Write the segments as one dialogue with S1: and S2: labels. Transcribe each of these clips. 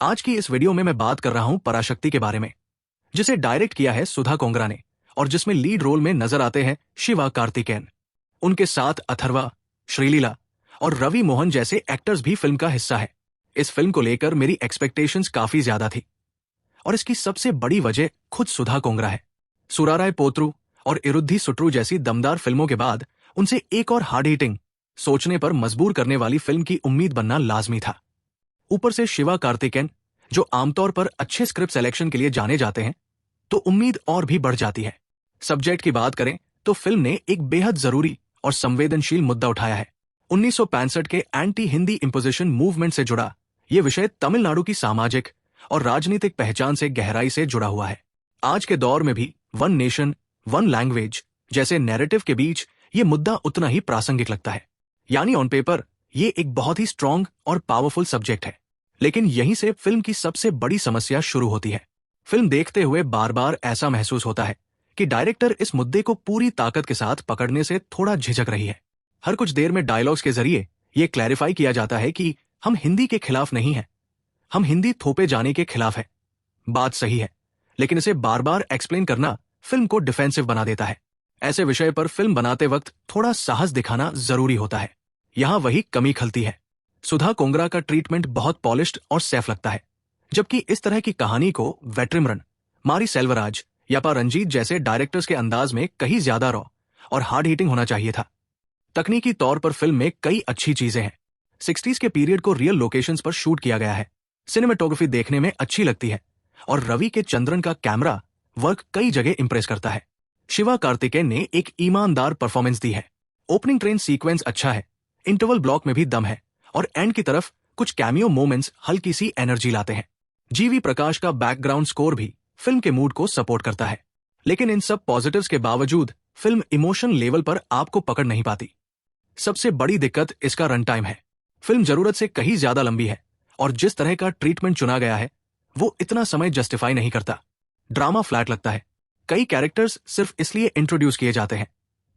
S1: आज की इस वीडियो में मैं बात कर रहा हूं पराशक्ति के बारे में, जिसे डायरेक्ट किया है सुधा कोंगरा ने और जिसमें लीड रोल में नजर आते हैं शिवा कार्तिकेयन। उनके साथ अथर्वा, श्रीलीला और रवि मोहन जैसे एक्टर्स भी फिल्म का हिस्सा है। इस फिल्म को लेकर मेरी एक्सपेक्टेशंस काफी ज्यादा थी और इसकी सबसे बड़ी वजह खुद सुधा कोंगरा है। सुराराय पोत्रु और इरुद्धि सुट्रू जैसी दमदार फिल्मों के बाद उनसे एक और हार्ड हिटिंग, सोचने पर मजबूर करने वाली फिल्म की उम्मीद बनना लाजमी था। ऊपर से शिवा कार्तिकेयन, जो आमतौर पर अच्छे स्क्रिप्ट सिलेक्शन के लिए जाने जाते हैं, तो उम्मीद और भी बढ़ जाती है। सब्जेक्ट की बात करें तो फिल्म ने एक बेहद जरूरी और संवेदनशील मुद्दा उठाया है। 1965 के एंटी हिंदी इंपोजिशन मूवमेंट से जुड़ा यह विषय तमिलनाडु की सामाजिक और राजनीतिक पहचान से गहराई से जुड़ा हुआ है। आज के दौर में भी वन नेशन वन लैंग्वेज जैसे नैरेटिव के बीच ये मुद्दा उतना ही प्रासंगिक लगता है। यानी ऑन पेपर ये एक बहुत ही स्ट्रॉन्ग और पावरफुल सब्जेक्ट है, लेकिन यहीं से फिल्म की सबसे बड़ी समस्या शुरू होती है। फिल्म देखते हुए बार बार ऐसा महसूस होता है कि डायरेक्टर इस मुद्दे को पूरी ताकत के साथ पकड़ने से थोड़ा झिझक रही है। हर कुछ देर में डायलॉग्स के जरिए ये क्लैरिफाई किया जाता है कि हम हिंदी के खिलाफ नहीं हैं, हम हिंदी थोपे जाने के खिलाफ है। बात सही है, लेकिन इसे बार बार एक्सप्लेन करना फिल्म को डिफेंसिव बना देता है। ऐसे विषय पर फिल्म बनाते वक्त थोड़ा साहस दिखाना जरूरी होता है। यहां वही कमी खलती है। सुधा कोंगरा का ट्रीटमेंट बहुत पॉलिश्ड और सेफ लगता है, जबकि इस तरह की कहानी को वेट्रिमरन, मारी सेल्वराज या पा रंजीत जैसे डायरेक्टर्स के अंदाज में कहीं ज्यादा रॉ और हार्ड हिटिंग होना चाहिए था। तकनीकी तौर पर फिल्म में कई अच्छी चीजें हैं। 60s के पीरियड को रियल लोकेशंस पर शूट किया गया है। सिनेमेटोग्राफी देखने में अच्छी लगती है और रवि के चंद्रन का कैमरा वर्क कई जगह इंप्रेस करता है। शिवा कार्तिकेयन ने एक ईमानदार परफॉर्मेंस दी है। ओपनिंग ट्रेन सीक्वेंस अच्छा है, इंटरवल ब्लॉक में भी दम है और एंड की तरफ कुछ कैमियो मोमेंट्स हल्की सी एनर्जी लाते हैं। जीवी प्रकाश का बैकग्राउंड स्कोर भी फिल्म के मूड को सपोर्ट करता है, लेकिन इन सब पॉजिटिव्स के बावजूद फिल्म इमोशन लेवल पर आपको पकड़ नहीं पाती। सबसे बड़ी दिक्कत इसका रन टाइम है। फिल्म जरूरत से कहीं ज्यादा लंबी है और जिस तरह का ट्रीटमेंट चुना गया है वो इतना समय जस्टिफाई नहीं करता। ड्रामा फ्लैट लगता है। कई कैरेक्टर्स सिर्फ इसलिए इंट्रोड्यूस किए जाते हैं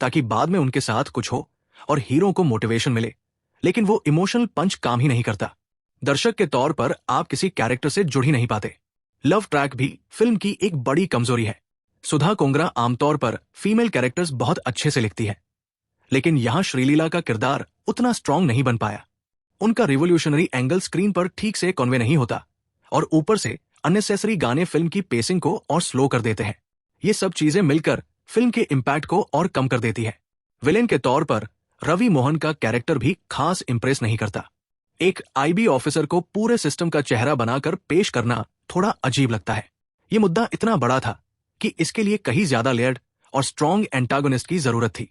S1: ताकि बाद में उनके साथ कुछ हो और हीरो को मोटिवेशन मिले, लेकिन वो इमोशनल पंच काम ही नहीं करता। दर्शक के तौर पर आप किसी कैरेक्टर से जुड़ ही नहीं पाते। लव ट्रैक भी फिल्म की एक बड़ी कमजोरी है। सुधा कोंगरा आमतौर पर फीमेल कैरेक्टर्स बहुत अच्छे से लिखती है, लेकिन यहां श्रीलीला का किरदार उतना स्ट्रांग नहीं बन पाया। उनका रिवोल्यूशनरी एंगल स्क्रीन पर ठीक से कन्वे नहीं होता और ऊपर से अननेसेसरी गाने फिल्म की पेसिंग को और स्लो कर देते हैं। ये सब चीजें मिलकर फिल्म के इम्पैक्ट को और कम कर देती है। विलेन के तौर पर रवि मोहन का कैरेक्टर भी खास इंप्रेस नहीं करता। एक आईबी ऑफिसर को पूरे सिस्टम का चेहरा बनाकर पेश करना थोड़ा अजीब लगता है। ये मुद्दा इतना बड़ा था कि इसके लिए कहीं ज्यादा लेयर्ड और स्ट्रॉन्ग एंटागोनिस्ट की जरूरत थी।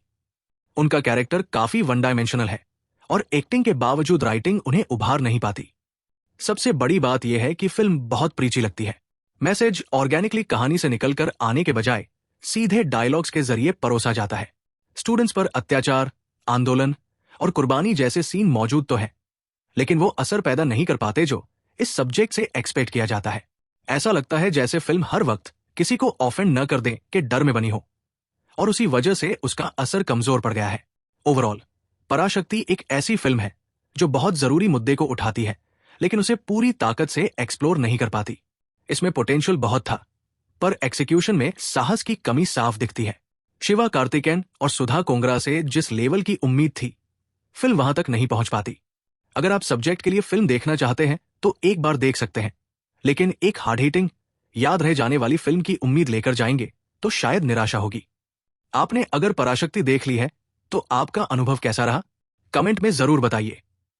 S1: उनका कैरेक्टर काफी वन डायमेंशनल है और एक्टिंग के बावजूद राइटिंग उन्हें उभार नहीं पाती। सबसे बड़ी बात यह है कि फिल्म बहुत प्रीची लगती है। मैसेज ऑर्गेनिकली कहानी से निकलकर आने के बजाय सीधे डायलॉग्स के जरिए परोसा जाता है। स्टूडेंट्स पर अत्याचार, आंदोलन और कुर्बानी जैसे सीन मौजूद तो है, लेकिन वो असर पैदा नहीं कर पाते जो इस सब्जेक्ट से एक्सपेक्ट किया जाता है। ऐसा लगता है जैसे फिल्म हर वक्त किसी को ऑफेंड न कर दे के डर में बनी हो और उसी वजह से उसका असर कमजोर पड़ गया है। ओवरऑल पराशक्ति एक ऐसी फिल्म है जो बहुत जरूरी मुद्दे को उठाती है, लेकिन उसे पूरी ताकत से एक्सप्लोर नहीं कर पाती। इसमें पोटेंशियल बहुत था, पर एक्सिक्यूशन में साहस की कमी साफ दिखती है। शिवा कार्तिकेयन और सुधा कोंगरा से जिस लेवल की उम्मीद थी, फिल्म वहां तक नहीं पहुंच पाती। अगर आप सब्जेक्ट के लिए फिल्म देखना चाहते हैं तो एक बार देख सकते हैं, लेकिन एक हार्ड हिटिंग, याद रह जाने वाली फिल्म की उम्मीद लेकर जाएंगे तो शायद निराशा होगी। आपने अगर पराशक्ति देख ली है तो आपका अनुभव कैसा रहा, कमेंट में जरूर बताइए।